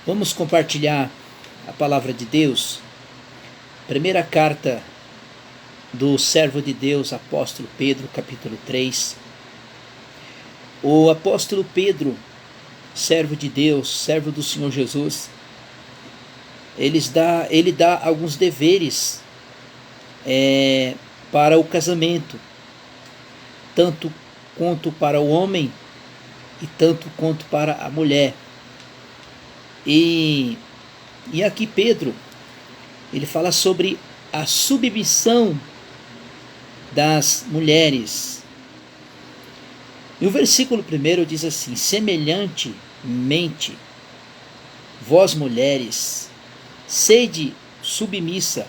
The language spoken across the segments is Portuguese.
Vamos compartilhar a palavra de Deus. Primeira carta do servo de Deus, apóstolo Pedro, capítulo 3. O apóstolo Pedro, servo de Deus, servo do Senhor Jesus, ele dá alguns deveres para o casamento, tanto quanto para o homem e tanto quanto para a mulher. E aqui Pedro, ele fala sobre a submissão das mulheres. E o versículo 1 diz assim: semelhantemente, vós mulheres, sede submissa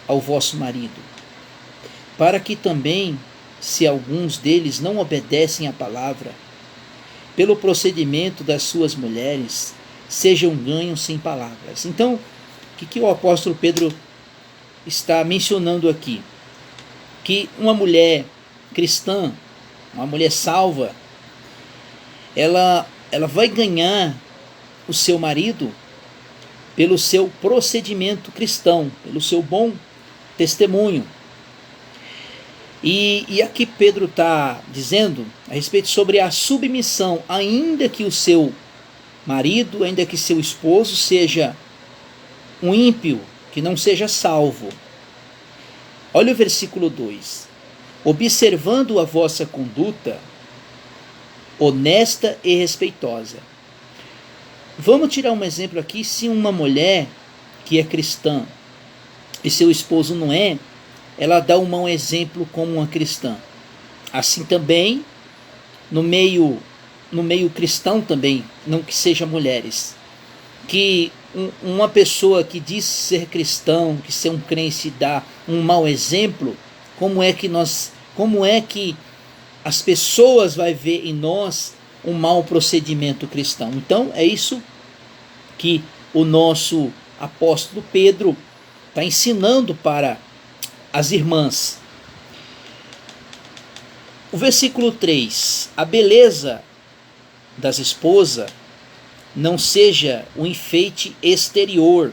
ao vosso marido, para que também, se alguns deles não obedecem à palavra, pelo procedimento das suas mulheres, sejam ganhos sem palavras. Então, o que o apóstolo Pedro está mencionando aqui? Que uma mulher cristã, uma mulher salva, ela vai ganhar o seu marido pelo seu procedimento cristão, pelo seu bom testemunho. E aqui Pedro está dizendo a respeito sobre a submissão, ainda que o seu marido, ainda que seu esposo seja um ímpio, que não seja salvo. Olha o versículo 2: observando a vossa conduta honesta e respeitosa. Vamos tirar um exemplo aqui. Se uma mulher que é cristã e seu esposo não é, ela dá um mau exemplo como uma cristã. Assim também no meio cristão também, não que sejam mulheres, que uma pessoa que diz ser cristão, que ser um crente, dá um mau exemplo, como é que as pessoas vão ver em nós um mau procedimento cristão? Então é isso que o nosso apóstolo Pedro está ensinando para as irmãs. O versículo 3: a beleza das esposas não seja um enfeite exterior,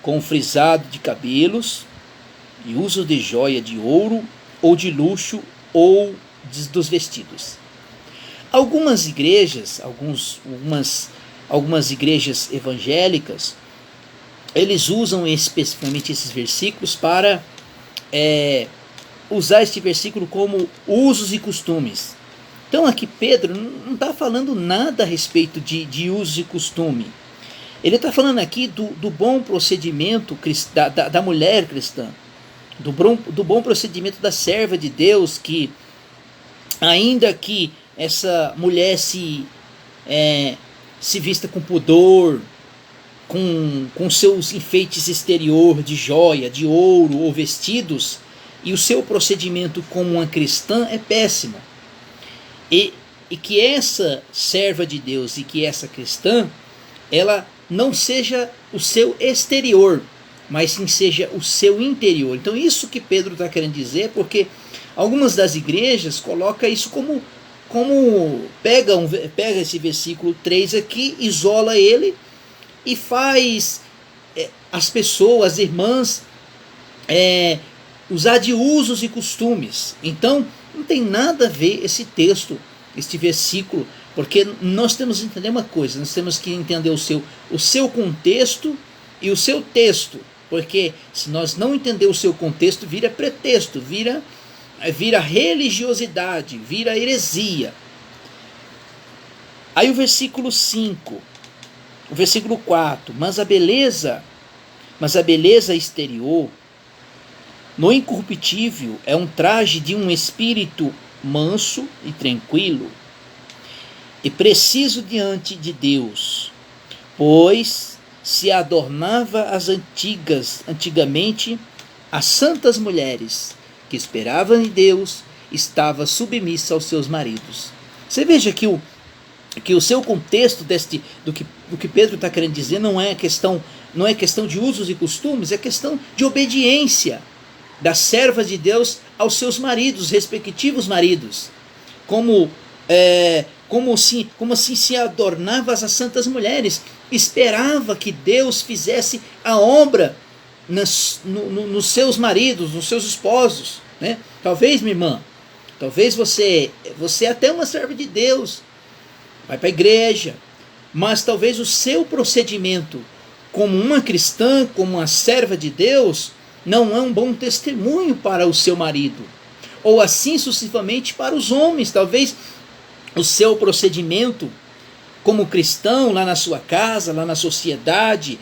com frisado de cabelos e uso de joia de ouro ou de luxo ou dos vestidos. Algumas igrejas, algumas igrejas evangélicas, eles usam especificamente esses versículos para usar este versículo como usos e costumes. Então aqui Pedro não está falando nada a respeito de usos e costume. Ele está falando aqui do bom procedimento da mulher cristã, do bom procedimento da serva de Deus, que ainda que essa mulher se vista com pudor, com seus enfeites exterior de joia, de ouro ou vestidos, e o seu procedimento como uma cristã é péssimo. E que essa serva de Deus e que essa cristã, ela não seja o seu exterior, mas sim seja o seu interior. Então isso que Pedro está querendo dizer, porque algumas das igrejas colocam isso como pega esse versículo 3 aqui, isola ele e faz as pessoas, as irmãs, usar de usos e costumes. Então não tem nada a ver esse texto, este versículo, porque nós temos que entender uma coisa: nós temos que entender o seu contexto e o seu texto, porque se nós não entender o seu contexto, vira pretexto, vira religiosidade, vira heresia. Aí o versículo 5, o versículo 4: mas a beleza exterior, no incorruptível, é um traje de um espírito manso e tranquilo, e preciso diante de Deus, pois se adornava antigamente as santas mulheres que esperavam em Deus, estava submissa aos seus maridos. Você veja que o seu contexto do que Pedro está querendo dizer não é questão de usos e costumes, é questão de obediência das servas de Deus aos seus maridos, respectivos maridos. Como como assim se adornava as santas mulheres, esperava que Deus fizesse a obra nos seus maridos, nos seus esposos, né? Talvez, minha irmã, talvez você é até uma serva de Deus, vai para a igreja, mas talvez o seu procedimento como uma cristã, como uma serva de Deus, não é um bom testemunho para o seu marido, ou assim sucessivamente para os homens. Talvez o seu procedimento como cristão, lá na sua casa, lá na sociedade,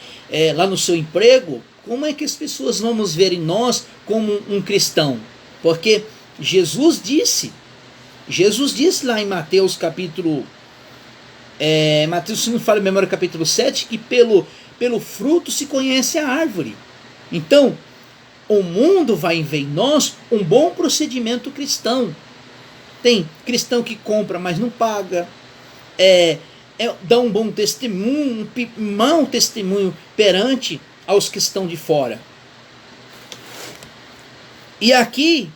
lá no seu emprego, como é que as pessoas vão nos ver em nós como um cristão? Porque Jesus disse lá em Mateus capítulo, Mateus, se não falo memória, capítulo 7, que pelo fruto se conhece a árvore. Então, o mundo vai ver em nós um bom procedimento cristão. Tem cristão que compra, mas não paga, dá um bom testemunho, um mau testemunho perante aos que estão de fora. E aqui,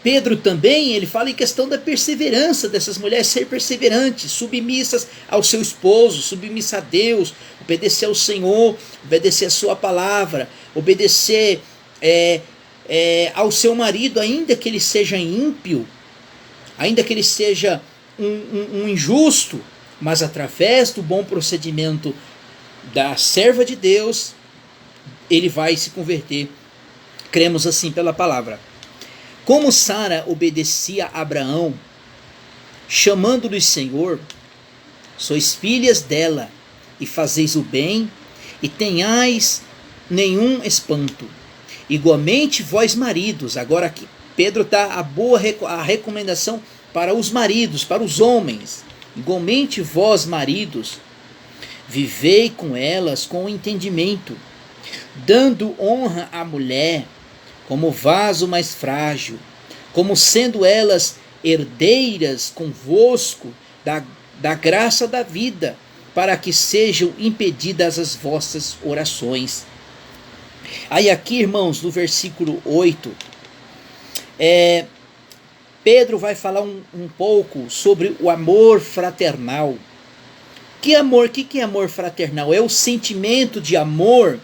Pedro também, ele fala em questão da perseverança dessas mulheres, ser perseverantes, submissas ao seu esposo, submissa a Deus, obedecer ao Senhor, obedecer a sua palavra, obedecer ao seu marido, ainda que ele seja ímpio, ainda que ele seja um injusto, mas através do bom procedimento da serva de Deus, ele vai se converter. Cremos assim pela palavra. Como Sara obedecia a Abraão, chamando-lhe Senhor, sois filhas dela, e fazeis o bem, e tenhais nenhum espanto. Igualmente vós maridos, agora aqui Pedro dá a recomendação para os maridos, para os homens. Igualmente vós maridos, vivei com elas com entendimento, dando honra à mulher, como vaso mais frágil, como sendo elas herdeiras convosco da graça da vida, para que sejam impedidas as vossas orações. Aí aqui, irmãos, no versículo 8, Pedro vai falar um pouco sobre o amor fraternal. Que é amor fraternal? É o sentimento de amor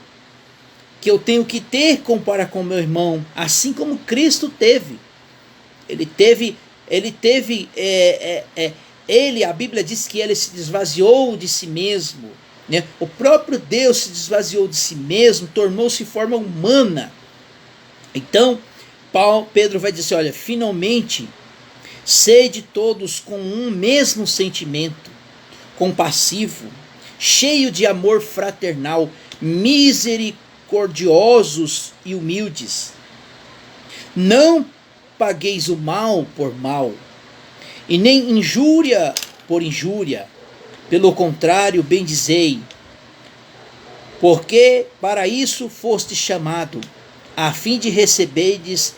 que eu tenho que ter para com meu irmão, assim como Cristo teve. A Bíblia diz que ele se esvaziou de si mesmo, né? O próprio Deus se esvaziou de si mesmo, tornou-se forma humana. Então, Pedro vai dizer, olha, finalmente, sede todos com um mesmo sentimento, compassivo, cheio de amor fraternal, misericordiosos e humildes. Não pagueis o mal por mal, e nem injúria por injúria. Pelo contrário, bendizei, porque para isso foste chamado, a fim de receberdes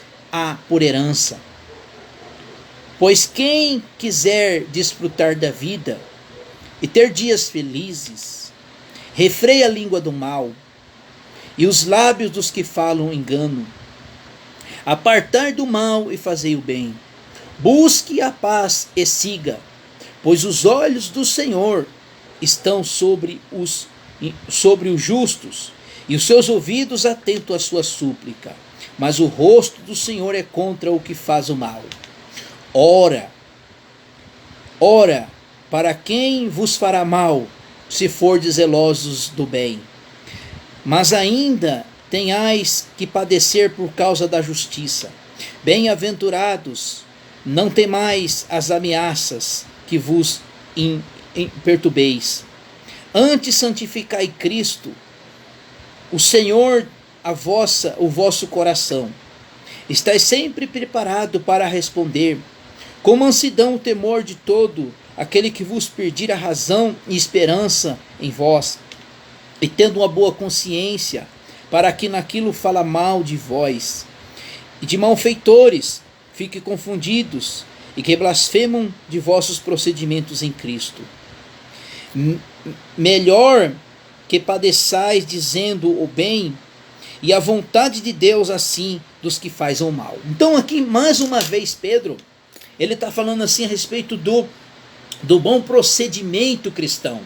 por herança. Pois quem quiser desfrutar da vida e ter dias felizes, refreia a língua do mal e os lábios dos que falam engano. Apartai do mal e fazei o bem. Busque a paz e siga, pois os olhos do Senhor estão sobre os justos, e os seus ouvidos atentos à sua súplica. Mas o rosto do Senhor é contra o que faz o mal. Ora, para quem vos fará mal, se fordes zelosos do bem? Mas ainda tenhais que padecer por causa da justiça. Bem-aventurados, não temais as ameaças que vos perturbeis. Antes santificai Cristo, o Senhor, o vosso coração. Estais sempre preparado para responder, com mansidão o temor de todo aquele que vos pedir a razão e esperança em vós, e tendo uma boa consciência, para que naquilo fala mal de vós, e de malfeitores fiquem confundidos, e que blasfemam de vossos procedimentos em Cristo. Melhor que padeçais dizendo o bem, e a vontade de Deus assim dos que fazem o mal. Então aqui mais uma vez Pedro, Ele está falando assim a respeito do bom procedimento cristão.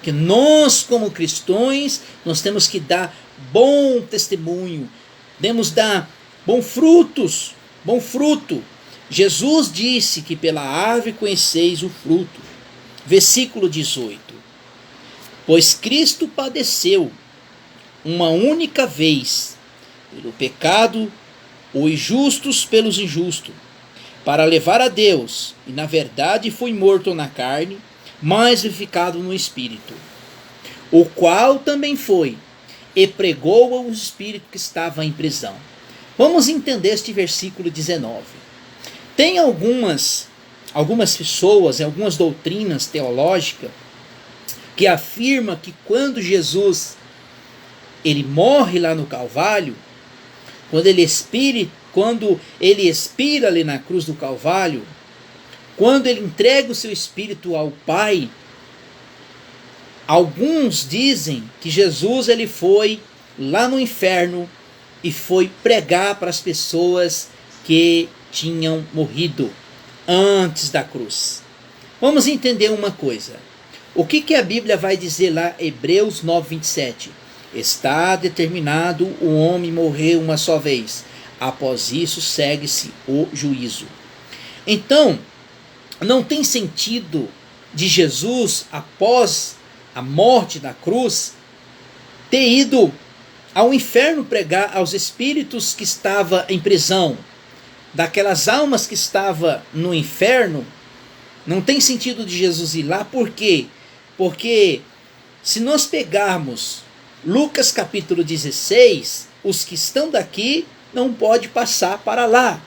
Que nós, como cristãos, nós temos que dar bom testemunho, temos que dar bom fruto. Jesus disse que pela árvore conheceis o fruto. Versículo 18. Pois Cristo padeceu uma única vez pelo pecado, os justos pelos injustos, para levar a Deus, e na verdade foi morto na carne, mas vivificado no Espírito, o qual também foi, e pregou ao Espírito que estava em prisão. Vamos entender este versículo 19. Tem algumas pessoas, algumas doutrinas teológicas, que afirmam que quando Jesus ele morre lá no Calvário, quando ele expira ali na cruz do Calvário, quando ele entrega o seu espírito ao Pai, alguns dizem que Jesus ele foi lá no inferno e foi pregar para as pessoas que tinham morrido antes da cruz. Vamos entender uma coisa. O que a Bíblia vai dizer lá, Hebreus 9:27? Está determinado o homem morrer uma só vez. Após isso segue-se o juízo. Então, não tem sentido de Jesus, após a morte da cruz, ter ido ao inferno pregar aos espíritos que estavam em prisão, daquelas almas que estavam no inferno. Não tem sentido de Jesus ir lá. Por quê? Porque se nós pegarmos Lucas capítulo 16, os que estão daqui não podem passar para lá.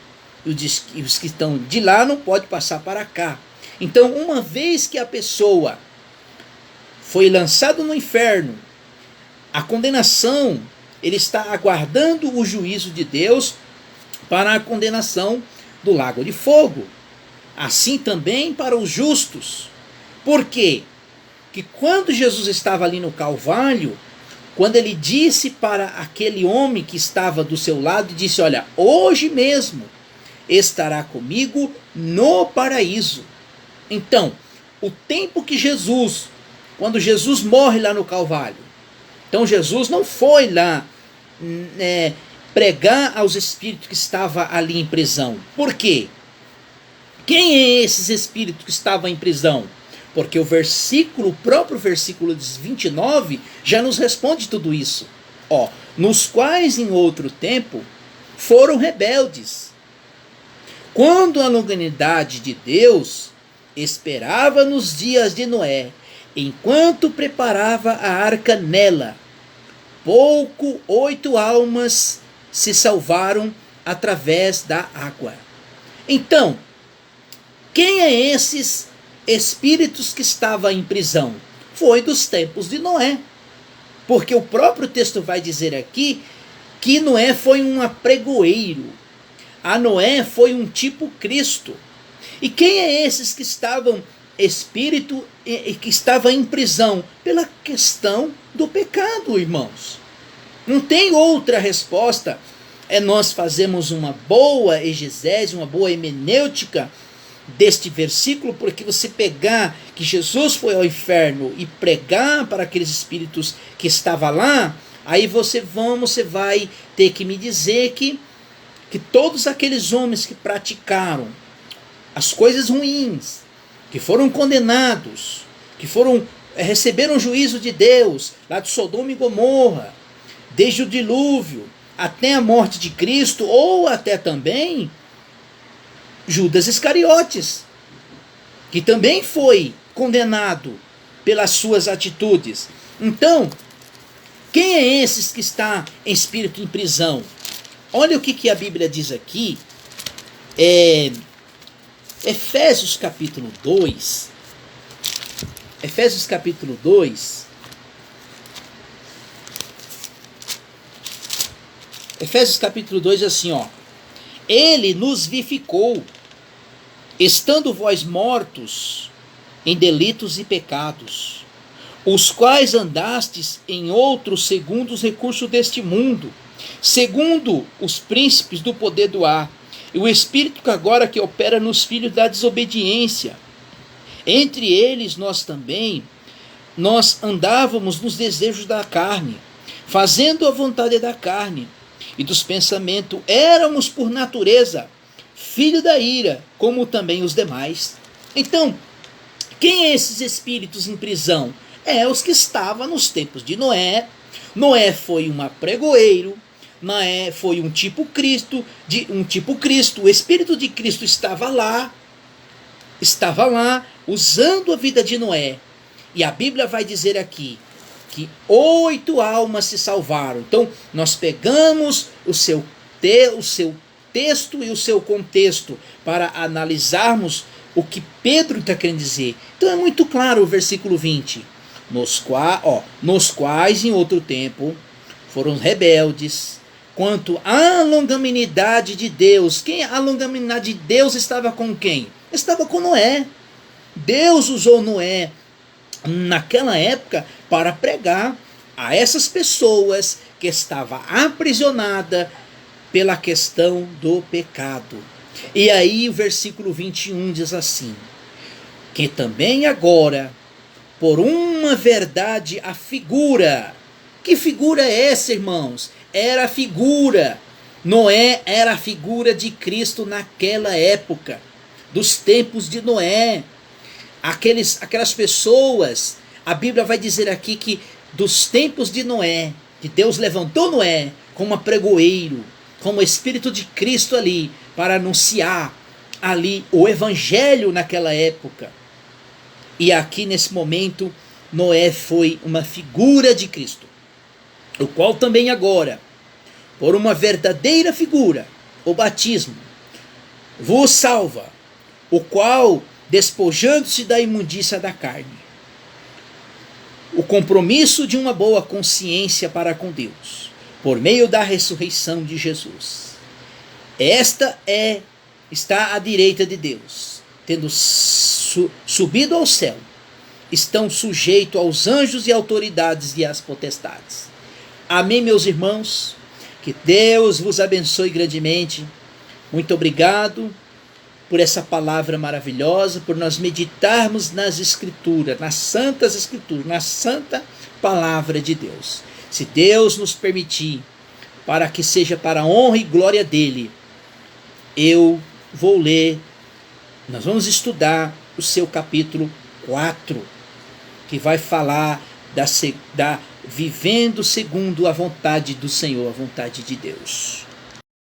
E os que estão de lá não podem passar para cá. Então, uma vez que a pessoa foi lançada no inferno, a condenação, ele está aguardando o juízo de Deus para a condenação do lago de fogo. Assim também para os justos. Por quê? Que quando Jesus estava ali no Calvário, quando ele disse para aquele homem que estava do seu lado, disse: olha, hoje mesmo estará comigo no paraíso. Então, o tempo que Jesus, quando Jesus morre lá no Calvário, então Jesus não foi lá pregar aos espíritos que estavam ali em prisão. Por quê? Quem é esses espíritos que estavam em prisão? Porque o próprio versículo 29 já nos responde tudo isso. Nos quais em outro tempo foram rebeldes, quando a longanimidade de Deus esperava nos dias de Noé, enquanto preparava a arca nela. 8 almas se salvaram através da água. Então, quem é esses espíritos que estavam em prisão? Foi dos tempos de Noé. Porque o próprio texto vai dizer aqui que Noé foi um apregoeiro. A Noé foi um tipo Cristo. E quem é esses que estavam espírito e que estavam em prisão? Pela questão do pecado, irmãos. Não tem outra resposta. Nós fazemos uma boa exegese, uma boa hermenêutica deste versículo, porque você pegar que Jesus foi ao inferno e pregar para aqueles espíritos que estavam lá, aí você vai ter que me dizer que todos aqueles homens que praticaram as coisas ruins, que foram condenados, que receberam o juízo de Deus, lá de Sodoma e Gomorra, desde o dilúvio até a morte de Cristo, ou até também Judas Iscariotes, que também foi condenado pelas suas atitudes. Então, quem é esses que está em espírito em prisão? Olha o que a Bíblia diz aqui. Efésios capítulo 2. Efésios capítulo 2. Efésios capítulo 2 é assim, Ele nos vivificou, estando vós mortos em delitos e pecados, os quais andastes em outros segundo os recursos deste mundo, segundo os príncipes do poder do ar, E o espírito que agora que opera nos filhos da desobediência. Entre eles nós andávamos nos desejos da carne, fazendo a vontade da carne e dos pensamentos. Éramos por natureza filho da ira, como também os demais. Então, quem é esses espíritos em prisão? Os que estavam nos tempos de Noé. Noé foi um pregoeiro, Noé foi um tipo Cristo, o Espírito de Cristo estava lá, usando a vida de Noé. E a Bíblia vai dizer aqui que 8 almas se salvaram. Então, nós pegamos o seu texto e o seu contexto para analisarmos o que Pedro está querendo dizer. Então é muito claro o versículo 20. Nos quais em outro tempo foram rebeldes quanto à longanimidade de Deus. A longanimidade de Deus estava com quem? Estava com Noé. Deus usou Noé naquela época para pregar a essas pessoas que estavam aprisionadas pela questão do pecado. E aí o versículo 21 diz assim: que também agora, por uma verdade, a figura. Que figura é essa, irmãos? Era a figura. Noé era a figura de Cristo naquela época, dos tempos de Noé. Aquelas pessoas, a Bíblia vai dizer aqui que dos tempos de Noé, que Deus levantou Noé como pregoeiro, como Espírito de Cristo ali, para anunciar ali o Evangelho naquela época. E aqui nesse momento, Noé foi uma figura de Cristo, o qual também agora, por uma verdadeira figura, o batismo, vos salva, o qual, despojando-se da imundícia da carne, o compromisso de uma boa consciência para com Deus, por meio da ressurreição de Jesus. Está à direita de Deus, tendo subido ao céu, estão sujeitos aos anjos e autoridades e às potestades. Amém, meus irmãos? Que Deus vos abençoe grandemente. Muito obrigado por essa palavra maravilhosa, por nós meditarmos nas Escrituras, nas Santas Escrituras, na Santa Palavra de Deus. Se Deus nos permitir, para que seja para a honra e glória dEle, eu vou ler, nós vamos estudar o seu capítulo 4, que vai falar da vivendo segundo a vontade do Senhor, a vontade de Deus.